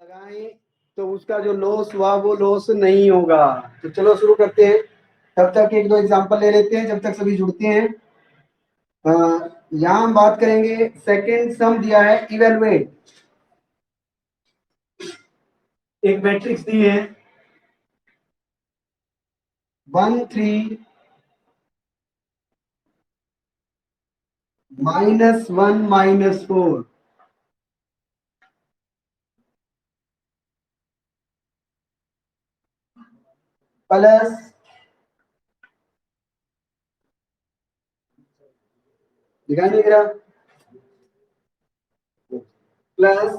लगाएं तो उसका जो लॉस हुआ वो लॉस नहीं होगा। तो चलो शुरू करते हैं। तब तक एक दो एग्जांपल ले लेते हैं जब तक सभी जुड़ते हैं। यहाँ हम बात करेंगे, सेकंड सम दिया है इवेलुएट। एक मैट्रिक्स दी है 1 3 -1 -4 प्लस दिखाई नहीं दे रहा, प्लस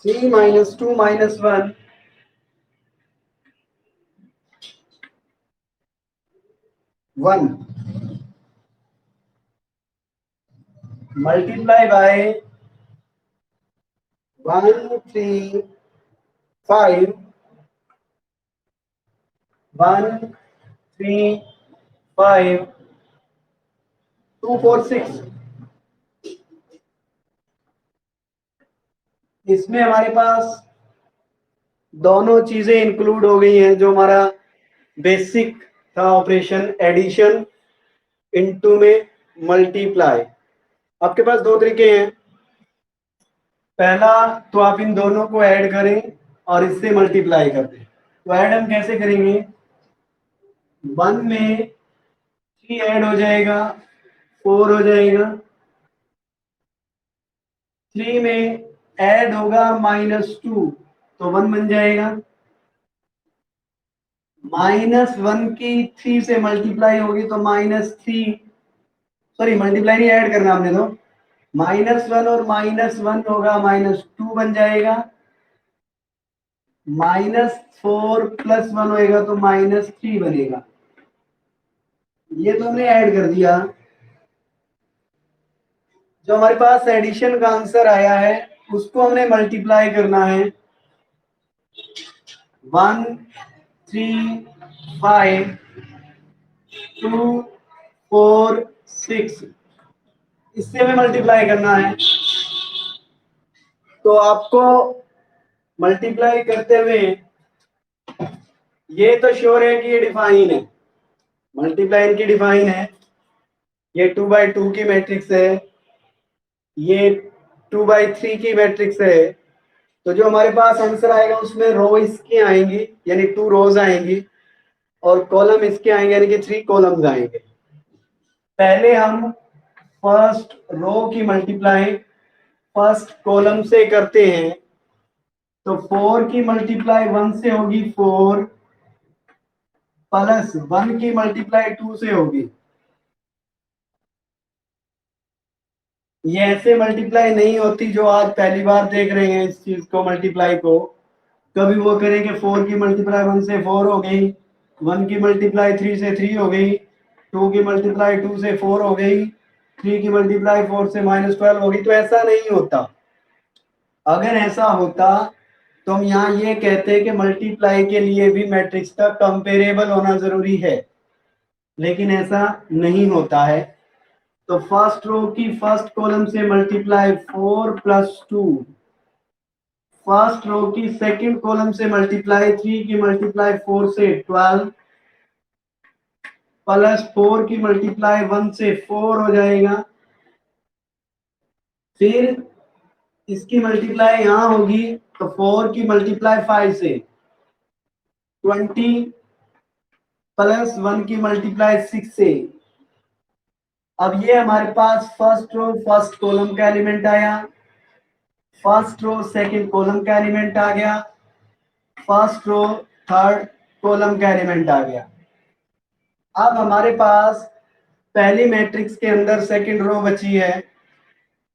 3 -2 -1 1 मल्टीप्लाई बाय 1 3 5 1 3 5 2 4 6। इसमें हमारे पास दोनों चीजें इंक्लूड हो गई हैं। जो हमारा बेसिक था ऑपरेशन एडिशन, इनटू में मल्टीप्लाई। आपके पास दो तरीके हैं। पहला तो आप इन दोनों को ऐड करें और इससे मल्टीप्लाई कर दें। तो ऐड हम कैसे करेंगे? 1 में 3 ऐड हो जाएगा, 4 हो जाएगा। 3 में ऐड होगा -2 तो 1 बन जाएगा। -1 की 3 से मल्टीप्लाई होगी तो -3, सॉरी मल्टीप्लाई नहीं, ऐड करना हमने। तो -1 और -1 होगा, -2 बन जाएगा। -4 + 1 होएगा तो -3 बनेगा। ये तो हमने ऐड कर दिया। जो हमारे पास एडिशन का आंसर आया है उसको हमने मल्टीप्लाई करना है। 1 3 5 2 4 6, इससे हमें मल्टीप्लाई करना है। तो आपको मल्टीप्लाई करते हुए ये तो श्योर है कि ये डिफाइन है, मल्टीप्लाई इनकी डिफाइन है। ये 2/2 की मैट्रिक्स है, ये 2/3 की मैट्रिक्स है। तो जो हमारे पास आंसर आएगा उसमें रो इसकी आएंगी यानी 2 रोज आएंगी, और कॉलम इसके आएंगे यानी कि 3 कॉलम्स आएंगे। पहले हम फर्स्ट रो की मल्टीप्लाई फर्स्ट कॉलम से करते हैं। तो 4 की मल्टीप्लाई 1 से होगी 4, प्लस 1 की मल्टीप्लाई 2 से होगी। ये ऐसे मल्टीप्लाई नहीं होती जो आज पहली बार देख रहे हैं इस चीज को, मल्टीप्लाई को। कभी वो करेंगे 4 की मल्टीप्लाई 1 से 4 हो गई, 1 की मल्टीप्लाई 3 से 3 हो गई, 2 की मल्टीप्लाई 2 से 4 हो गई, 3 की मल्टीप्लाई 4 से -12 हो गई। तो ऐसा नहीं होता। अगर ऐसा होता तो हम यहाँ ये कहते हैं कि मल्टीप्लाई के लिए भी मैट्रिक्स का कंपेरेबल होना जरूरी है, लेकिन ऐसा नहीं होता है। तो फर्स्ट रो की फर्स्ट कॉलम से मल्टीप्लाई 4 + 2, फर्स्ट रो की सेकंड कॉलम से मल्टीप्लाई 3 की मल्टीप्लाई 4 से 12, प्लस 4 की मल्टीप्लाई 1 से 4 हो जाएगा। फिर इसकी मल्टीप्लाई यहां होगी तो 4 की मल्टीप्लाई 5 से 20, प्लस 1 की मल्टीप्लाई 6 से। अब ये हमारे पास फर्स्ट रो फर्स्ट कॉलम का एलिमेंट आया, फर्स्ट रो सेकंड कॉलम का एलिमेंट आ गया, फर्स्ट रो थर्ड कॉलम का एलिमेंट आ गया। अब हमारे पास पहली मैट्रिक्स के अंदर सेकंड रो बची है।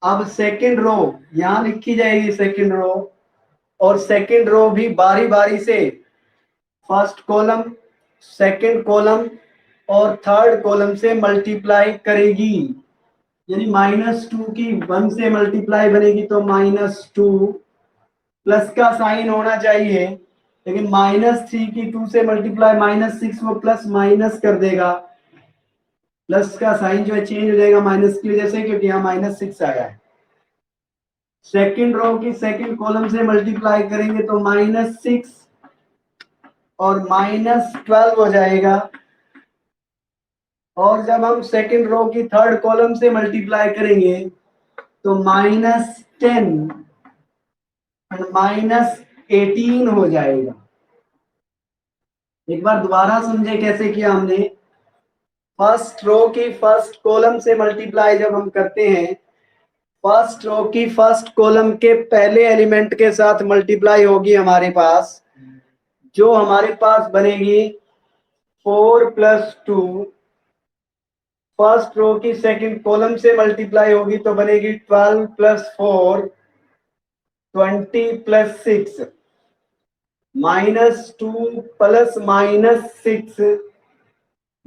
अब सेकंड रो यहां लिखी जाएगी, सेकंड रो, और सेकंड रो भी बारी बारी से फर्स्ट कॉलम, सेकंड कॉलम और थर्ड कॉलम से मल्टीप्लाई करेगी। यानी -2 की 1 से मल्टीप्लाई बनेगी तो -2, प्लस का साइन होना चाहिए, लेकिन -3 की 2 से मल्टीप्लाई -6 वो प्लस माइनस कर देगा। प्लस का साइन जो है चेंज हो जाएगा माइनस की वजह से, क्योंकि यहाँ -6 आया है। सेकंड रो की सेकंड कॉलम से मल्टीप्लाई करेंगे तो -6 और -12 हो जाएगा। और जब हम सेकंड रो की थर्ड कॉलम से मल्टीप्लाई करेंगे तो -10 और -18 हो जाएगा। एक बार दोबारा समझे कैसे किया हमने। फर्स्ट रो की फर्स्ट कॉलम से मल्टीप्लाई जब हम करते हैं, फर्स्ट रो की फर्स्ट कॉलम के पहले एलिमेंट के साथ मल्टीप्लाई होगी हमारे पास, जो हमारे पास बनेगी 4 + 2। फर्स्ट रो की सेकंड कॉलम से मल्टीप्लाई होगी तो बनेगी 12 + 4 20 + 6 -2 + -6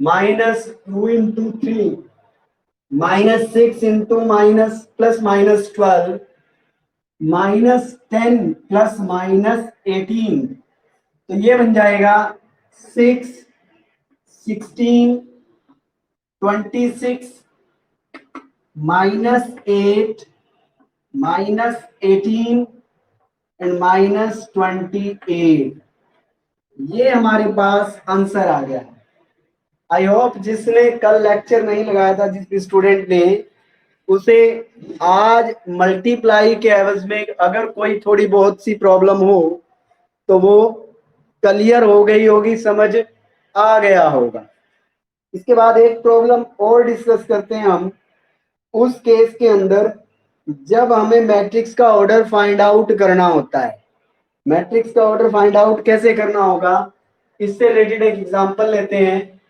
-2 × 3 -6 × माइनस प्लस -12 -10 + -18। तो ये बन जाएगा 6 16 26 -8 -18 एंड -28। ये हमारे पास आंसर आ गया। आई होप जिसने कल लेक्चर नहीं लगाया था, जिस भी स्टूडेंट ने, उसे आज मल्टीप्लाई के एवज में अगर कोई थोड़ी बहुत सी प्रॉब्लम हो तो वो क्लियर हो गई होगी, समझ आ गया होगा। इसके बाद एक प्रॉब्लम और डिस्कस करते हैं हम। उस केस के अंदर जब हमें मैट्रिक्स का ऑर्डर फाइंड आउट करना होता है। मैट्रिक्स का ऑर्डर फाइंड आउट कैसे करना होगा, इससे रिलेटेड एक एग्जांपल लेते हैं।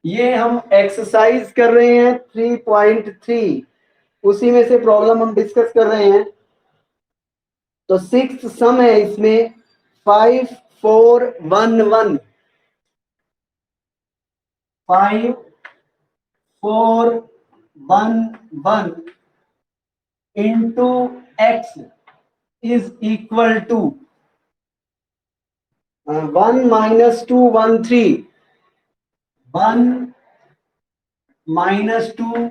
ये हम एक्सरसाइज कर रहे हैं 3.3, उसी में से प्रॉब्लम हम डिस्कस कर रहे हैं। तो 6th सम है इसमें 5 4 1 1 5 4 1 1 into x is equal to 1 - 2 1 3 1 - 2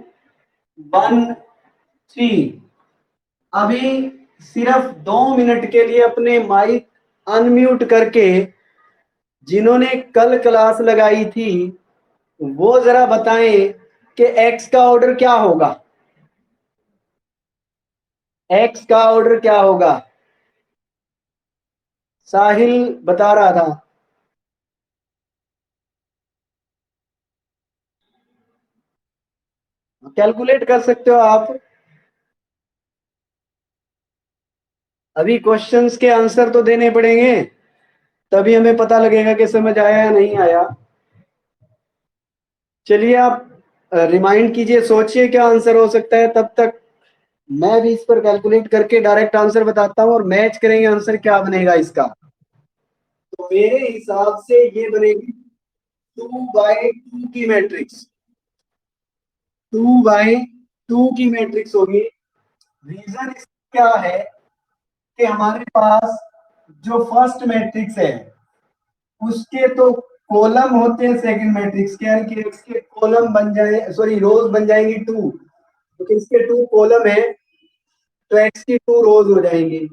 1 3। अभी सिर्फ 2 मिनट के लिए अपने माइक अनम्यूट करके जिन्होंने कल क्लास लगाई थी वो जरा बताएं कि x का ऑर्डर क्या होगा। x का ऑर्डर क्या होगा, साहिल बता रहा था। कैलकुलेट कर सकते हो आप। अभी क्वेश्चंस के आंसर तो देने पड़ेंगे, तभी हमें पता लगेगा कि समझ आया या नहीं आया। चलिए आप रिमाइंड कीजिए, सोचिए क्या आंसर हो सकता है। तब तक मैं भी इस पर कैलकुलेट करके डायरेक्ट आंसर बताता हूँ और मैच करेंगे आंसर क्या बनेगा इसका। तो मेरे हिसाब से ये बनेगी 2/2 की मैट्रिक्स। 2/2 की मैट्रिक्स होगी। रीजन क्या है कि हमारे पास जो फर्स्ट मैट्रिक्स है उसके तो कॉलम होते हैं सेकंड मैट्रिक्स के, यानी कि इसके कॉलम बन जाए, सॉरी रोज बन जाएंगी 2, तो इसके 2 कॉलम है तो एक्स की 2 रोज हो जाएंगी।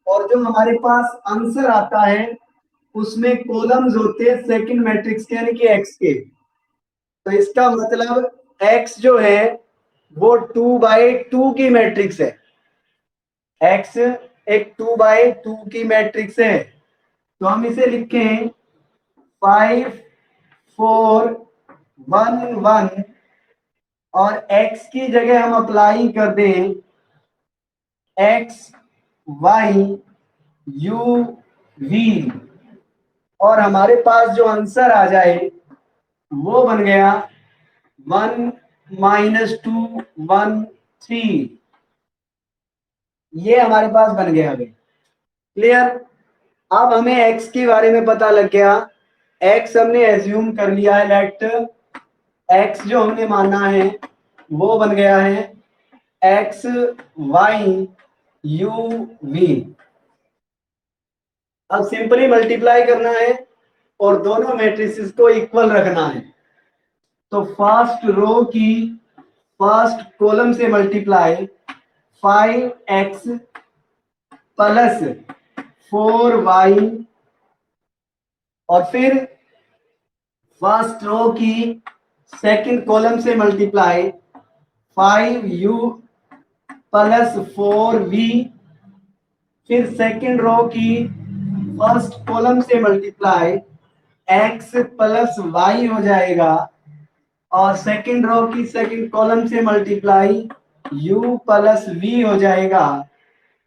और जो हमारे पास आंसर आता है उसमें कॉलम्स होते हैं सेकंड मैट्रिक्स के, यानी कि एक्स के। तो इसका मतलब एक्स जो है वो 2/2 की मैट्रिक्स है। एक्स एक 2/2 की मैट्रिक्स है। तो हम इसे लिखें 5 4 1 1 और x की जगह हम अप्लाई कर दें x y u v, और हमारे पास जो आंसर आ जाए वो बन गया 1 - 2 1 3। ये हमारे पास बन गया। अभी क्लियर। अब हमें x के बारे में पता लग गया। x हमने एज्यूम कर लिया है, लेट x जो हमने माना है वो बन गया है x y u v। अब सिंपली मल्टीप्लाई करना है और दोनों मैट्रिसेस को इक्वल रखना है। तो फर्स्ट रो की फर्स्ट कॉलम से मल्टीप्लाई 5x प्लस 4y, और फिर फर्स्ट रो की सेकंड कॉलम से मल्टीप्लाई 5u प्लस 4v, फिर सेकंड रो की फर्स्ट कॉलम से मल्टीप्लाई x प्लस y हो जाएगा, और सेकंड रो की सेकंड कॉलम से मल्टीप्लाई u प्लस v हो जाएगा,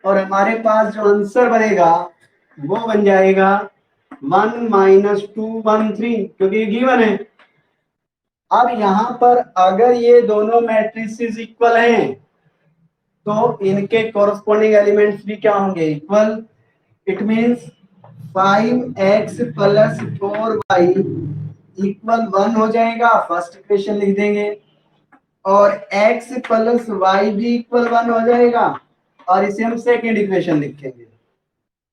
और हमारे पास जो आंसर बनेगा वो बन जाएगा 1 माइनस 2 1 3, क्योंकि ये गिवन है। अब यहां पर अगर ये दोनों मैट्रिसेस इक्वल हैं तो इनके कॉरस्पॉन्डिंग एलिमेंट्स भी क्या होंगे, equal. It means 5x plus 4y equal 1 हो जाएगा, फर्स्ट इक्वेशन लिख देंगे, और x प्लस y भी इक्वल 1 हो जाएगा, और इसे हम सेकेंड इक्वेशन लिखेंगे।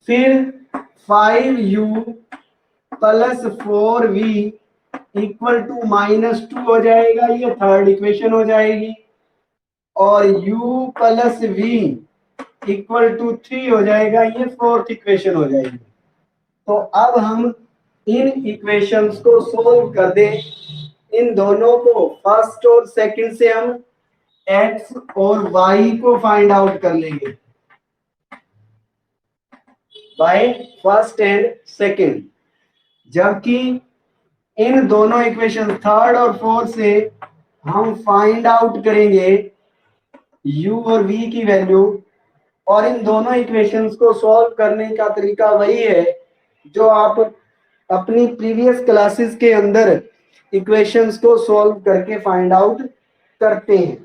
फिर 5u plus 4v equal to -2 हो जाएगा, ये थर्ड इक्वेशन हो जाएगी, और u plus v equal to 3 हो जाएगा, ये फोर्थ इक्वेशन हो जाएगी। तो अब हम इन इक्वेशंस को सोल्व कर दें, इन दोनों को फर्स्ट और सेकंड से हम x और y को फाइंड आउट कर लेंगे बाय फर्स्ट एंड सेकंड, जबकि इन दोनों इक्वेशन थर्ड और फोर्थ से हम फाइंड आउट करेंगे u और v की वैल्यू। और इन दोनों इक्वेशंस को सॉल्व करने का तरीका वही है जो आप अपनी प्रीवियस क्लासेस के अंदर इक्वेशंस को सॉल्व करके फाइंड आउट करते हैं।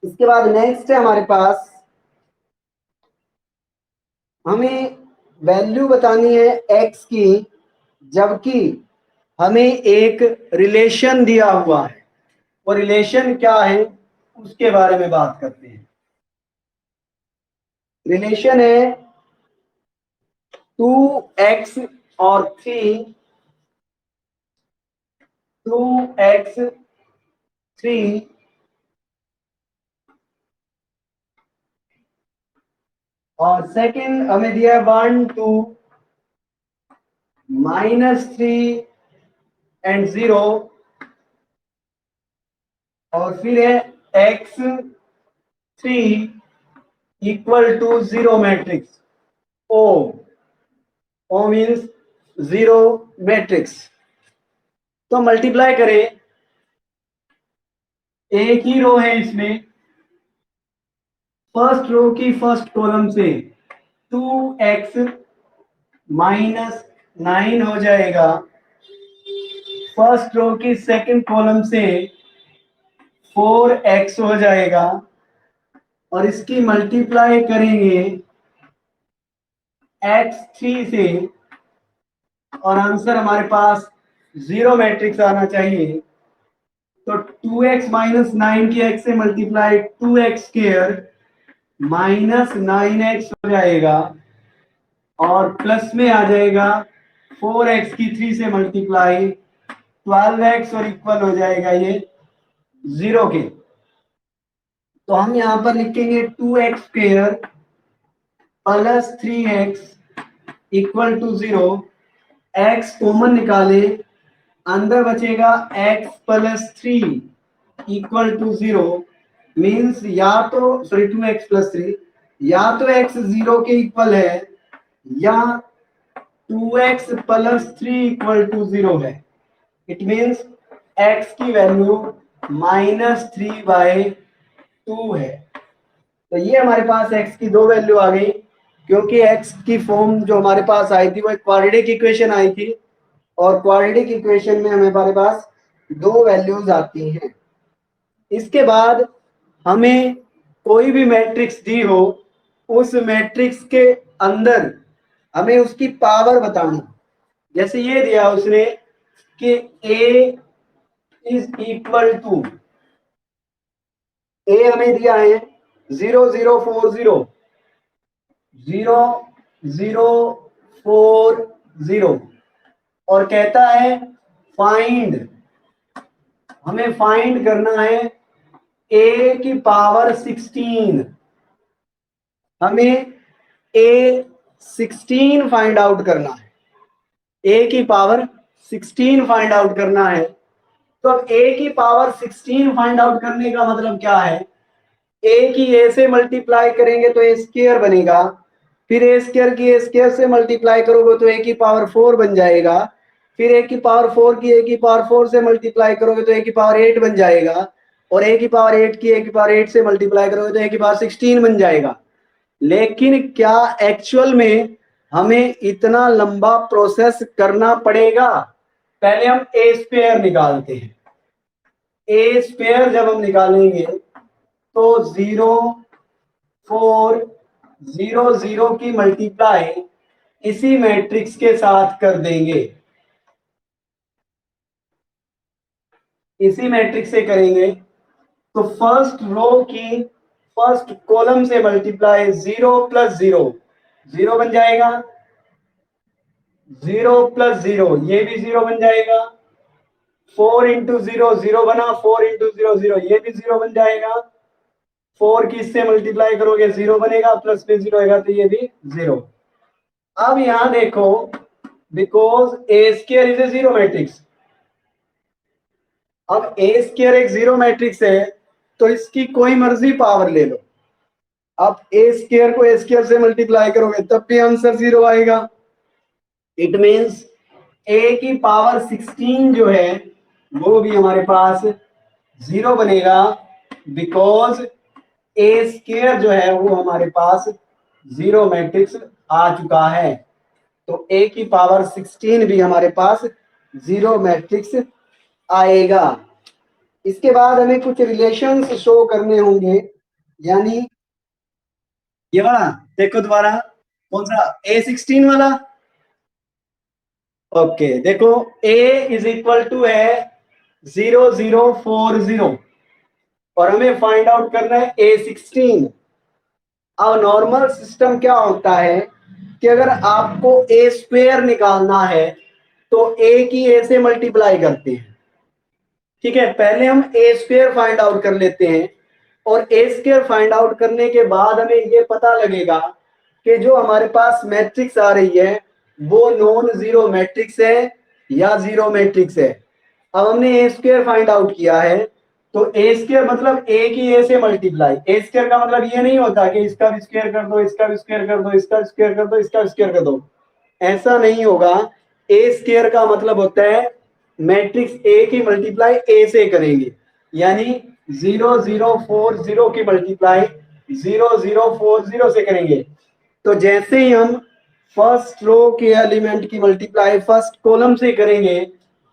इसके बाद नेक्स्ट है हमारे पास, हमें वैल्यू बतानी है x की, जबकि हमें एक रिलेशन दिया हुआ है। वो रिलेशन क्या है उसके बारे में बात करते हैं। रिलेशन है 2x और 2x3 और सेकंड हमें दिया है 1 2 -3 एंड 0, और फिर है x3 equal to 0 matrix O। O means 0 matrix. तो मल्टीप्लाई करें, एक ही रो है इसमें, फर्स्ट रो की फर्स्ट कॉलम से 2x -9 हो जाएगा, फर्स्ट रो की सेकंड कॉलम से 4x हो जाएगा, और इसकी मल्टीप्लाई करेंगे x3 से, और आंसर हमारे पास 0 मैट्रिक्स आना चाहिए। तो 2x -9 की x से मल्टीप्लाई 2x² -9x हो जाएगा, और प्लस में आ जाएगा 4x की 3 से मल्टीप्लाई 12x, और इक्वल हो जाएगा ये 0 के। तो हम यहां पर लिखेंगे 2x² plus 3x equal to 0। x common निकाले, अंदर बचेगा x plus 3 equal to 0, means या तो 2x प्लस 3, या तो x 0 के इक्वल है या 2x प्लस 3 इक्वल टू 0 है। इट मीन्स x की वैल्यू -3/2 है। तो ये हमारे पास x की दो वैल्यू आ गई, क्योंकि x की फॉर्म जो हमारे पास आई थी वो एक क्वाड्रेटिक इक्वेशन आई थी, और क्वाड्रेटिक इक्वेशन में हमारे पास दो वैल्यूज आती हैं। इसके बाद हमें कोई भी मैट्रिक्स दी हो, उस मैट्रिक्स के अंदर हमें उसकी पावर बतानी। जैसे ये दिया उसने कि A is equal to, A हमें दिया है 0 0 4 0 0 0 4 0, और कहता है फाइंड हमें फाइंड करना है a की पावर 16, हमें a16 फाइंड आउट करना है, a की पावर 16 फाइंड आउट करना है। तो अब a की पावर 16 फाइंड आउट करने का मतलब क्या है, a की a से मल्टीप्लाई करेंगे तो a स्क्वायर बनेगा, फिर a स्क्वायर की a स्क्वायर से मल्टीप्लाई करोगे तो a की पावर 4 बन जाएगा, फिर a की पावर 4 की a की पावर 4 से मल्टीप्लाई करोगे तो a की पावर 8 बन जाएगा, और a की पावर 8 की a की पावर 8 से मल्टीप्लाई करोगे तो a की पावर 16 बन जाएगा। लेकिन क्या एक्चुअल में हमें इतना लंबा प्रोसेस करना पड़ेगा? पहले हम ए स्क्वायर निकालते हैं। ए स्क्वायर जब हम निकालेंगे तो 0 4 0 0 की मल्टीप्लाई इसी मैट्रिक्स के साथ कर देंगे, इसी मैट्रिक्स से करेंगे तो फर्स्ट रो की फर्स्ट कॉलम से मल्टीप्लाई 0 प्लस 0 0 बन जाएगा, 0 प्लस 0 ये भी 0 बन जाएगा, 4 इंटू 0 0 बना, 4 इंटू 0 0 ये भी 0 बन जाएगा, 4 की इससे मल्टीप्लाई करोगे 0 बनेगा, प्लस में 0 आएगा तो ये भी 0। अब यहां देखो, because A square is a zero matrix, अब ए स्क्वायर एक जीरो मैट्रिक्स है तो इसकी कोई मर्जी पावर ले लो, अब ए स्क्वायर को ए स्क्वायर से मल्टीप्लाई करोगे तब भी आंसर 0 आएगा। इट मींस ए की पावर 16 जो है वो भी हमारे पास 0 बनेगा, बिकॉज ए स्क्वायर जो है वो हमारे पास जीरो मैट्रिक्स आ चुका है, तो ए की पावर 16 भी हमारे पास जीरो मैट्रिक्स आएगा। इसके बाद हमें कुछ रिलेशंस शो करने होंगे, यानी ये वाला देखो दोबारा, कौन सा A16 वाला। ओके देखो, A इज इक्वल टू है 0040 और हमें फाइंड आउट करना है A16। अब नॉर्मल सिस्टम क्या होता है कि अगर आपको ए स्क्वायर निकालना है तो ए की ए से मल्टीप्लाई करते हैं, ठीक है, पहले हम ए स्क्वायर फाइंड आउट कर लेते हैं, और ए स्क्वायर फाइंड आउट करने के बाद हमें ये पता लगेगा कि जो हमारे पास मैट्रिक्स आ रही है वो नॉन जीरो मैट्रिक्स है या जीरो मैट्रिक्स है। अब हमने ए स्क्वायर फाइंड आउट किया है तो ए स्क्वायर मतलब ए की ए से मल्टीप्लाई, ए स्क्वायर का मतलब ये नहीं होता कि इसका भी स्क्वायर कर दो, इसका भी स्क्वायर कर दो, इसका स्क्वायर कर दो, इसका स्क्वायर कर दो, ऐसा नहीं होगा। ए स्क्वायर का मतलब होता है मैट्रिक्स ए की मल्टीप्लाई ए से करेंगे, यानी 0040 की मल्टीप्लाई 0040 से करेंगे। तो जैसे ही हम फर्स्ट रो के एलिमेंट की मल्टीप्लाई फर्स्ट कॉलम से करेंगे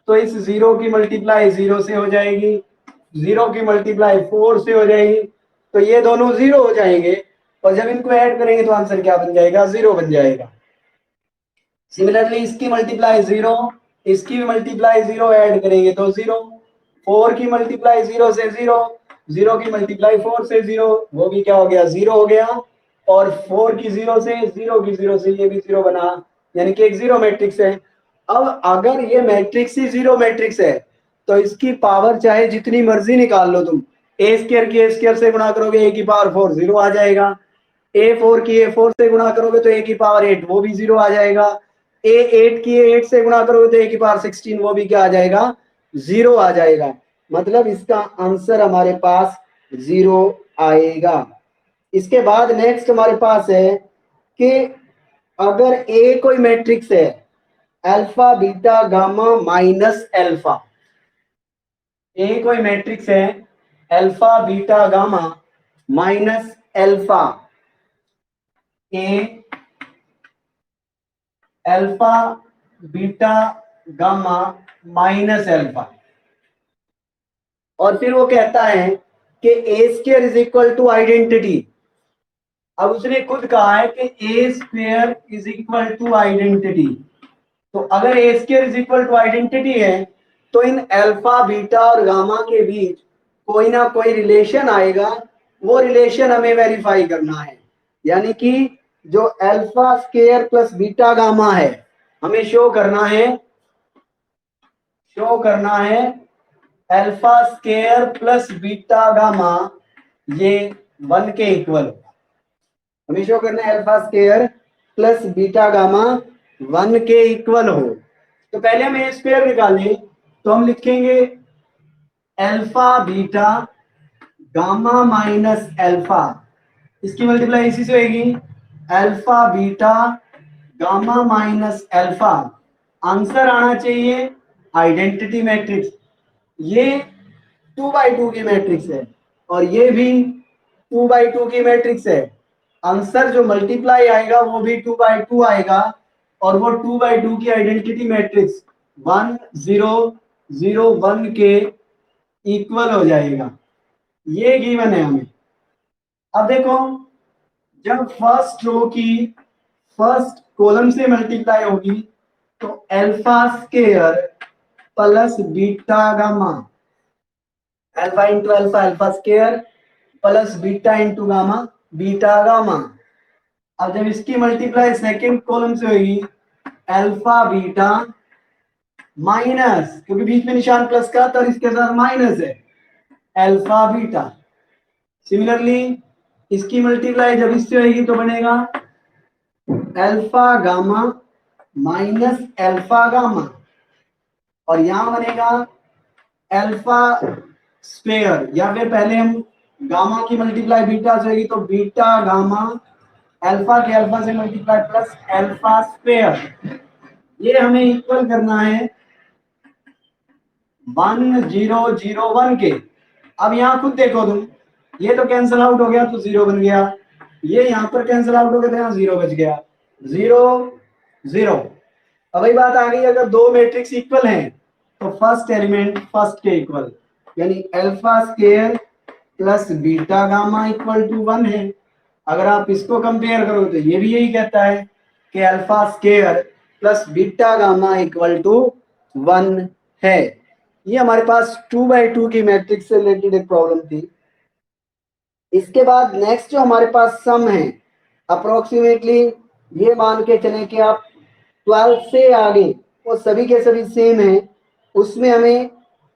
तो इस 0 की मल्टीप्लाई 0 से हो जाएगी, 0 की मल्टीप्लाई 4 से हो जाएगी, तो ये दोनों 0 हो जाएंगे, और जब इनको ऐड करेंगे तो आंसर क्या बन जाएगा, 0 बन जाएगा। सिमिलरली इसकी मल्टीप्लाई 0, इसकी भी मल्टीप्लाई 0 ऐड करेंगे तो 0, 4 की मल्टीप्लाई 0 से 0, 0 की मल्टीप्लाई 4 से 0, वो भी क्या हो गया, 0 हो गया, और 4 की 0 से 0 की 0 से ये भी 0 बना, यानी कि एक जीरो मैट्रिक्स है। अब अगर ये मैट्रिक्स ही जीरो मैट्रिक्स है तो इसकी पावर चाहे जितनी मर्जी निकाल लो तुम, ए स्क्वायर की ए स्क्वायर से गुणा करोगे ए की पावर 4 0 आ जाएगा, A4 की A4 से गुणा करोगे तो a की पावर 8 वो भी 0 आ जाएगा, A8 की A8 से गुणा करोगे तो a की पावर 16 वो भी क्या आ जाएगा, 0 आ जाएगा। मतलब इसका आंसर हमारे पास 0 आएगा। इसके बाद नेक्स्ट हमारे पास है कि अगर A कोई मैट्रिक्स है alpha beta gamma minus alpha, A कोई मैट्रिक्स है alpha beta gamma minus alpha, A alpha beta gamma minus alpha, और फिर वो कहता है कि A square is equal to identity. अब उसने खुद कहा है कि A square is equal to identity, तो अगर A square is equal to identity है तो इन अल्फा बीटा और गामा के बीच कोई ना कोई रिलेशन आएगा, वो रिलेशन हमें वेरीफाई करना है, यानी कि जो alpha square plus beta gamma है हमें शो करना है alpha square plus beta gamma ये 1 के इक्वल होगा। हमें शो करना है alpha square plus beta gamma 1 के इक्वल हो। तो पहले हम ए स्क्वायर निकालें तो हम लिखेंगे alpha beta gamma minus alpha, इसकी मल्टीप्लाई इसी से होगी, alpha beta gamma minus alpha. Answer आना चाहिए आइडेंटिटी मैट्रिक्स। ये 2x2 की मैट्रिक्स है और ये भी 2x2 की मैट्रिक्स है। आंसर जो मल्टीप्लाई आएगा वो भी 2x2 आएगा और वो 2x2 की आइडेंटिटी मैट्रिक्स 1 0 0 1 के इक्वल हो जाएगा। ये गिवन है हमें। अब देखो, जब फर्स्ट रो की फर्स्ट कॉलम से मल्टीप्लाई होगी तो alpha square plus beta gamma, alpha into alpha alpha square plus beta into gamma beta gamma. अब जब इसकी मल्टीप्लाई सेकंड कॉलम से होगी अल्फा बीटा माइनस, क्योंकि बीच में निशान प्लस का तो इसके साथ माइनस है, अल्फा बीटा। सिमिलरली इसकी मल्टीप्लाई जब इससे होगी तो बनेगा alpha gamma minus alpha gamma और यहां बनेगा अल्फा स्क्वायर, या फिर पहले हम गामा की मल्टीप्लाई बीटा से होगी तो बीटा गामा अल्फा के अल्फा से मल्टीप्लाई प्लस अल्फा स्क्वायर। ये हमें इक्वल करना है 1 0 0 1 के। अब यहां खुद देखो तुम, ये तो कैंसिल आउट हो गया तो 0 बन गया, ये यहां पर कैंसिल आउट हो गया तो यहां 0 बच गया, 0 0। अब वही बात आ गई, अगर दो मैट्रिक्स इक्वल हैं तो फर्स्ट एलिमेंट फर्स्ट के इक्वल, यानी alpha square plus beta gamma equal to 1 है। अगर आप इसको कंपेयर करो तो ये भी यही कहता है कि alpha square plus beta gamma equal to 1 है। ये हमारे पास 2x2 की मैट्रिक्स से रिलेटेड एक प्रॉब्लम थी। इसके बाद नेक्स्ट जो हमारे पास सम है, अप्रोक्सीमेटली ये मान के चले कि आप 12 से आगे वो सभी के सभी सेम है। उसमें हमें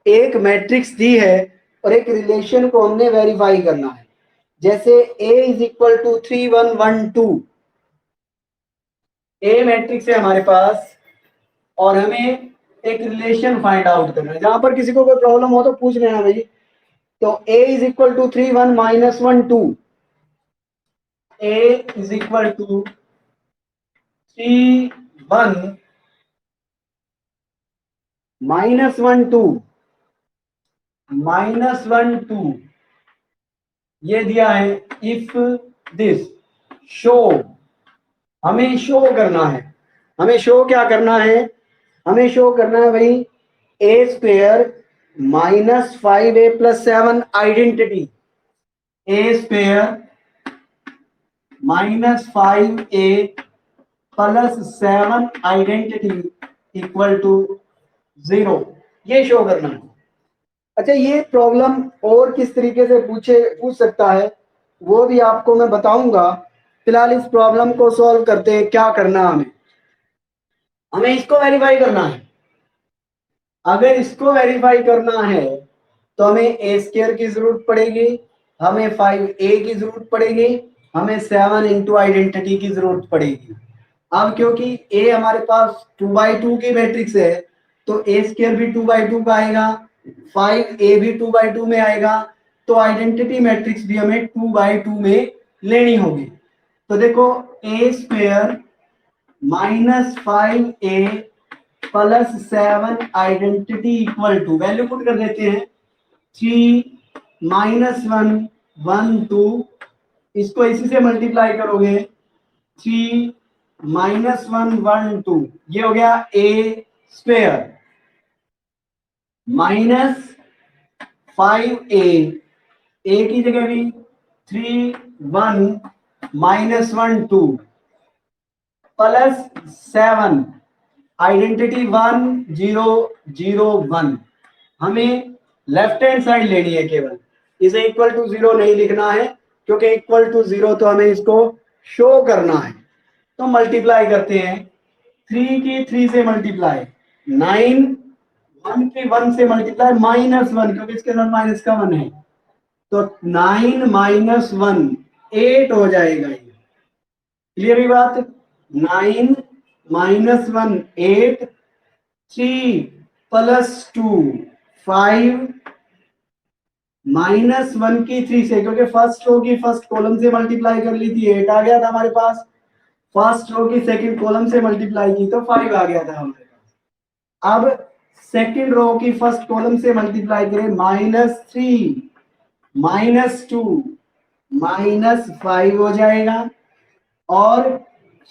एक मैट्रिक्स दी है और एक रिलेशन को हमने वेरीफाई करना है। जैसे A is equal to 3 1 1 2, A matrix है हमारे पास और हमें एक रिलेशन फाइंड आउट करना है। जहां पर किसी को कोई प्रॉब्लम हो तो पूछ लेना भाई। तो A is equal to 3 1 minus 1 2, A is equal to 3 1 minus 1 2 minus 1 2, ये दिया है। इफ दिस शो, हमें शो करना है, हमें शो क्या करना है, हमें शो करना है भाई A square minus 5a plus 7 identity, A square minus 5a plus 7 identity equal to 0, ये शो करना है। अच्छा, ये प्रॉब्लम और किस तरीके से पूछ सकता है वो भी आपको मैं बताऊंगा। फिलहाल इस प्रॉब्लम को सॉल्व करते हैं। क्या करना है हमें इसको वेरीफाई करना है। अगर इसको वेरीफाई करना है तो हमें ए स्क्वायर की जरूरत पड़ेगी, हमें 5a की जरूरत पड़ेगी, हमें 7 इंटू आइडेंटिटी की जरूरत पड़ेगी। अब क्योंकि a हमारे पास 2x2 की मैट्रिक्स है तो ए स्क्वायर भी 2x2 का आएगा, 5a भी 2x2 में आएगा, तो आइडेंटिटी मैट्रिक्स भी हमें 2x2 में लेनी होगी। तो देखो A square minus 5a plus 7 identity equal to, value put कर देते हैं 3 माइनस 1 1 2, इसको इसी से मल्टीप्लाई करोगे 3 माइनस 1 1 2, ये हो गया ए स्क्वेयर माइनस 5a, ए की जगह भी 3 1 माइनस 1 2 प्लस 7 आइडेंटिटी 1 0 0 1। हमें लेफ्ट हैंड साइड लेनी है केवल, इसे इक्वल टू 0 नहीं लिखना है क्योंकि इक्वल टू 0 तो हमें इसको शो करना है। तो मल्टीप्लाई करते हैं, 3 की 3 से मल्टीप्लाई 9 1 की 1 से मल्टीप्लाई -1, क्योंकि इसके अंदर माइनस का 1 है, तो 9 माइनस 1 8 हो जाएगा ये। क्लियर हुई बात? 9 माइनस 1 8, 3 प्लस 2 5, -1 की 3 से, क्योंकि फर्स्ट रो की फर्स्ट कॉलम से मल्टीप्लाई कर ली थी 8 आ गया था हमारे पास, फर्स्ट रो की सेकंड कॉलम से मल्टीप्लाई की तो 5 आ गया था हमारे पास। अब सेकंड रो की फर्स्ट कॉलम से मल्टीप्लाई करें, -3 -2 -5 हो जाएगा, और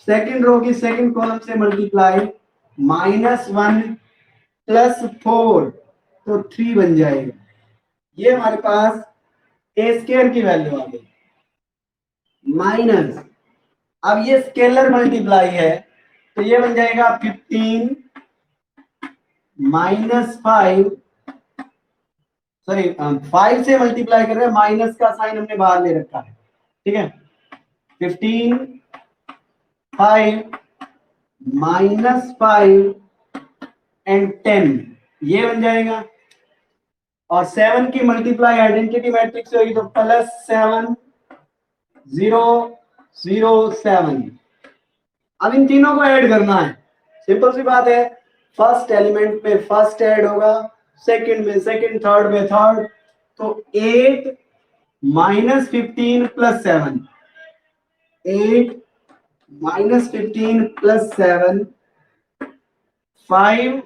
सेकंड रो की सेकंड कॉलम से मल्टीप्लाई -1 +4 तो 3 बन जाएगा। ये हमारे पास ए स्क्वायर की वैल्यू आ गई। माइनस, अब ये स्केलर मल्टीप्लाई है तो ये बन जाएगा 15 -5, सॉरी 5 से मल्टीप्लाई कर रहे हैं, माइनस का साइन हमने बाहर ले रखा है, ठीक है। 15 5 -5 एंड 10 ये बन जाएगा, और 7 की मल्टीप्लाई आइडेंटिटी मैट्रिक्स होगी तो +7 0 0 7। अब इन तीनों को ऐड करना है, सिंपल सी बात है। फर्स्ट एलिमेंट में फर्स्ट ऐड होगा, सेकंड में सेकंड, थर्ड में थर्ड, तो 8 -15 +7, 8 -15 +7, 5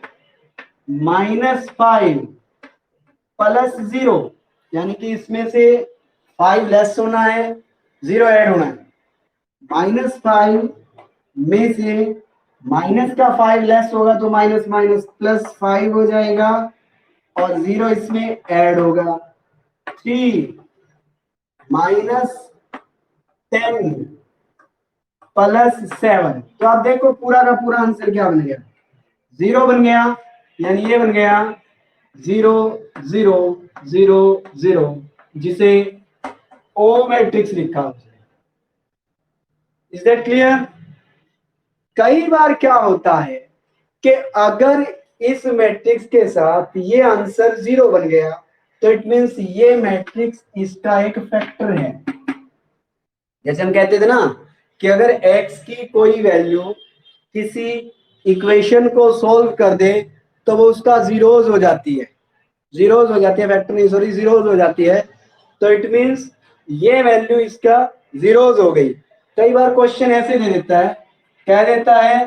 -5 +0, यानी कि इसमें से 5 लेस होना है, 0 ऐड होना है। -5 में से माइनस का 5 लेस होगा तो माइनस माइनस +5 हो जाएगा, और 0 इसमें ऐड होगा। 3 -10 +7, तो आप देखो पूरा का पूरा आंसर क्या बन गया, 0 बन गया, यानी ये बन गया 0 0 0 0, जिसे ओ मैट्रिक्स लिखा। Is that clear? कई बार क्या होता है कि अगर इस मैट्रिक्स के साथ ये आंसर 0 बन गया तो इट मींस ये मैट्रिक्स इसका एक फैक्टर है। जैसे हम कहते थे ना कि अगर x की कोई वैल्यू किसी इक्वेशन को सोल्व कर दे तो वो उसका जीरोज हो जाती है, जीरोज हो जाती है, फैक्टर नहीं सॉरी जीरोज हो जाती है, तो इट मींस ये वैल्यू इसका जीरोज हो गई। कई बार क्वेश्चन ऐसे दे देता है, कह देता है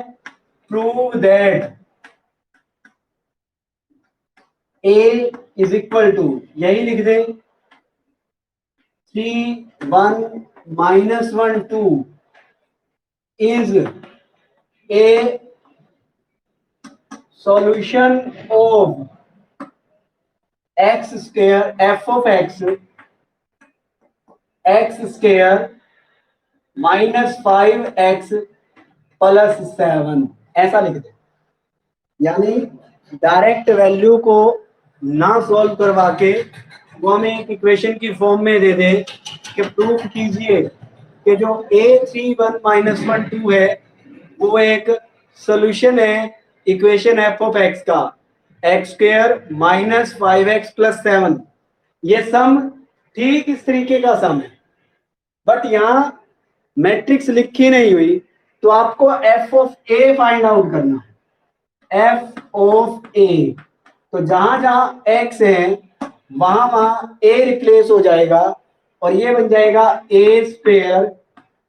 prove that a is equal to, यही लिख दे 3 1 -1 2 is a solution of x square f of x square -5x +7, ऐसा लिख दे। यानी डायरेक्ट वैल्यू को ना सॉल्व करवा के वो हमें एक इक्वेशन की फॉर्म में दे दे कि प्रूफ कीजिए कि जो a31 -1 2 है वो एक सॉल्यूशन है इक्वेशन f ऑफ x का, x स्क्वायर -5x +7। ये सम ठीक इस तरीके का सम है, बट यहाँ मैट्रिक्स लिखी नहीं हुई, तो आपको f of a find out करना है। f ऑफ a, तो जहां जहां x है वहां वहां a रिप्लेस हो जाएगा, और ये बन जाएगा a²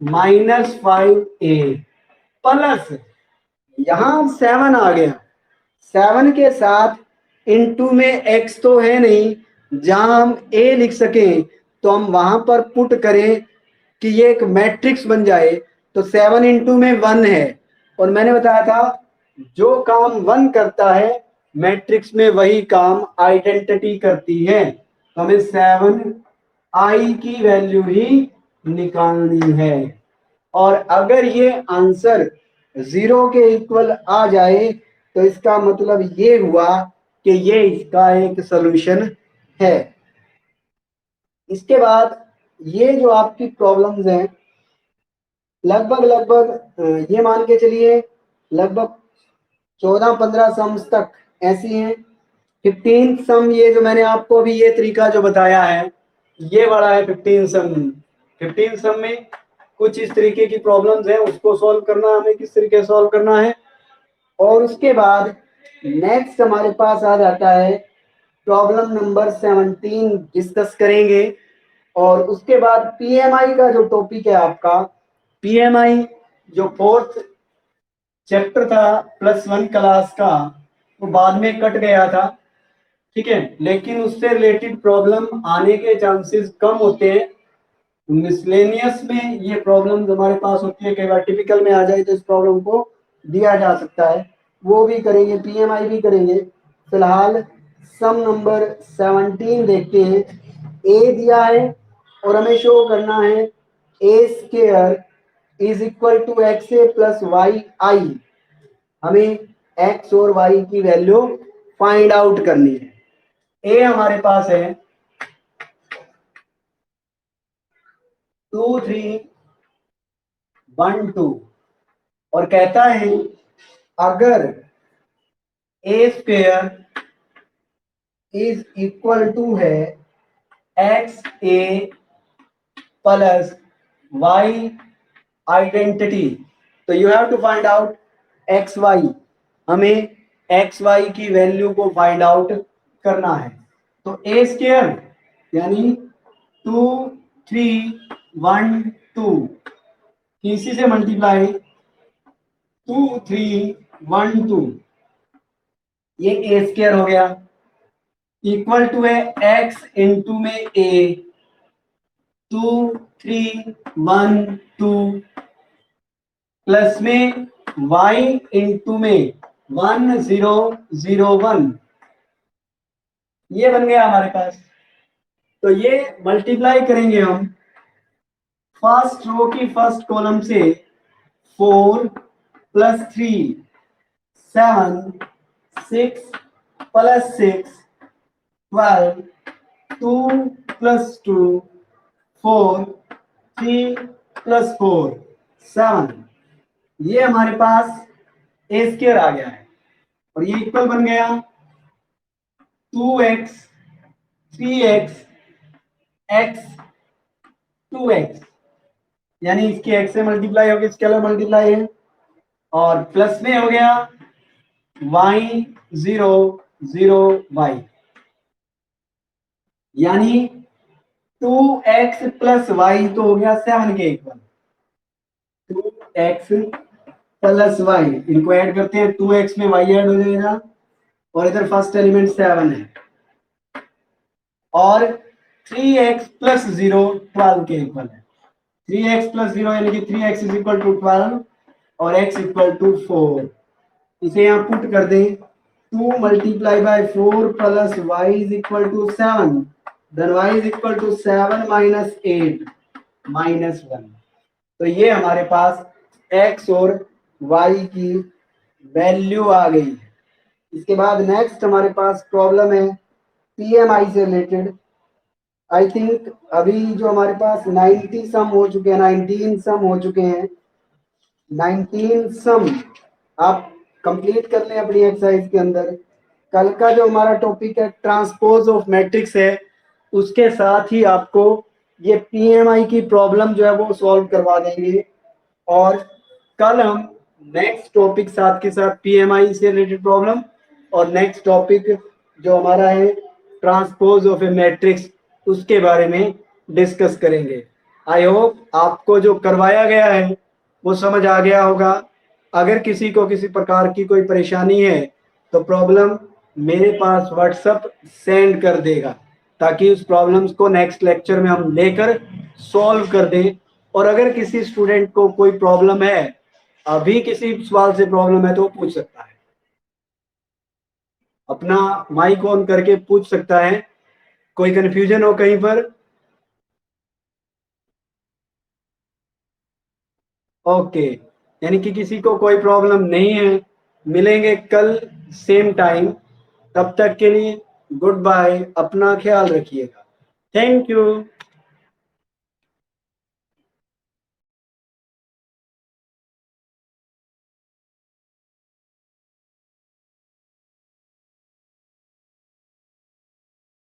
-5a प्लस, यहां 7 आ गया, 7 के साथ इनटू में x तो है नहीं, जहां हम a लिख सकें तो हम वहां पर पुट करें कि ये एक मैट्रिक्स बन जाए, तो 7 इनटू में 1 है, और मैंने बताया था जो काम 1 करता है मैट्रिक्स में वही काम आइडेंटिटी करती है, तो हमें 7i की वैल्यू ही निकालनी है। और अगर ये आंसर 0 के इक्वल आ जाए तो इसका मतलब ये हुआ कि ये इसका एक सॉल्यूशन है। इसके बाद ये जो आपकी प्रॉब्लम्स हैं लगभग लगभग ये मान के चलिए लगभग 14-15 सम्स तक ऐसी हैं 15 सम, ये जो मैंने आपको अभी ये तरीका जो बताया है ये वाला है 15 सम। 15 सम में कुछ इस तरीके की प्रॉब्लम्स हैं, उसको सॉल्व करना, हमें किस तरीके से सॉल्व करना है। और उसके बाद नेक्स्ट हमारे पास आ जाता है प्रॉब्लम नंबर 17 डिस्कस करेंगे। और उसके बाद पीएमआई का जो टॉपिक है आपका, पीएमआई जो फोर्थ चैप्टर था +1 क्लास का, वो बाद में कट गया था, ठीक है, लेकिन उससे रिलेटेड प्रॉब्लम आने के चांसेस कम होते हैं। मिसलेनियस में ये प्रॉब्लम हमारे पास होती है, कई बार टिपिकल में आ जाए तो इस प्रॉब्लम को दिया जा सकता है, वो भी करेंगे, पीएमआई भी करेंगे। फिलहाल सम नंबर 17 देखते हैं। ए दिया है और हमें शो करना है A square is equal to X A plus Y I. हमें एक्स और वाई की वैल्यू फाइंड आउट करनी है। ए हमारे पास है 2 3 1 2 और कहता है अगर A square is equal to है X A plus Y identity, तो you have to find out X Y. हमें एक्स वाई की वैल्यू को फाइंड आउट करना है। तो ए स्क्वेयर यानी 2 3 1 2 इसी से मल्टीप्लाई 2 3 1 2, ये ए स्क्वायर हो गया, इक्वल टू है एक्स इंटू में ए 2 3 1 2 प्लस में y इंटू में 1 0 0 1, ये बन गया हमारे पास। तो ये मल्टीप्लाई करेंगे हम फर्स्ट रो की फर्स्ट कॉलम से 4 + 3 7 6 + 6 12 2 + 2 4 3 + 4 7, ये हमारे पास ए स्क्वायर आ गया है और ये इक्वल बन गया 2x 3x x 2x, यानी इसकी x से मल्टीप्लाई होगी, स्केलर मल्टीप्लाई है, और प्लस में हो गया y 0 0 y, यानी 2x + y तो हो गया 7 के इक्वल। 2x + y, इनको ऐड करते हैं, 2x में y ऐड हो जाएगा और इधर फर्स्ट एलिमेंट 7 है, और 3x + 0 12 के इक्वल है। 3x + 0 यानी कि 3x = 12 और x = 4। इसे यहाँ पुट कर दें, 2 × 4 + y = 7, then y = 7 - 8 -1। तो ये हमारे पास x और y की वैल्यू आ गई है। इसके बाद नेक्स्ट हमारे पास प्रॉब्लम है पीएमआई से रिलेटेड। आई थिंक अभी जो हमारे पास 90 सम हो चुके हैं, 19 सम हो चुके हैं, 19 सम आप कंप्लीट कर लें अपनी एक्सरसाइज के अंदर। कल का जो हमारा टॉपिक है ट्रांसपोज ऑफ मैट्रिक्स है, उसके साथ ही आपको ये पीएमआई की प्रॉब्लम जो है वो सॉल्व करवा देंगे। और कल हम नेक्स्ट टॉपिक साथ के साथ पीएमआई से रिलेटेड प्रॉब्लम और नेक्स्ट टॉपिक जो हमारा है ट्रांसपोज ऑफ ए मैट्रिक्स, उसके बारे में डिस्कस करेंगे। आई होप आपको जो करवाया गया है वो समझ आ गया होगा। अगर किसी को किसी प्रकार की कोई परेशानी है तो प्रॉब्लम मेरे पास व्हाट्सएप सेंड कर देगा, ताकि उस प्रॉब्लम्स को नेक्स्ट लेक्चर में हम लेकर सॉल्व कर दें। और अगर किसी स्टूडेंट को कोई प्रॉब्लम है, अभी किसी सवाल से प्रॉब्लम है, तो पूछ सकता है, अपना माइक ऑन करके पूछ सकता है। कोई कंफ्यूजन हो कहीं पर? ओके, यानी कि किसी को कोई प्रॉब्लम नहीं है। मिलेंगे कल सेम टाइम, तब तक के लिए गुड बाय, अपना ख्याल रखिएगा। Thank you.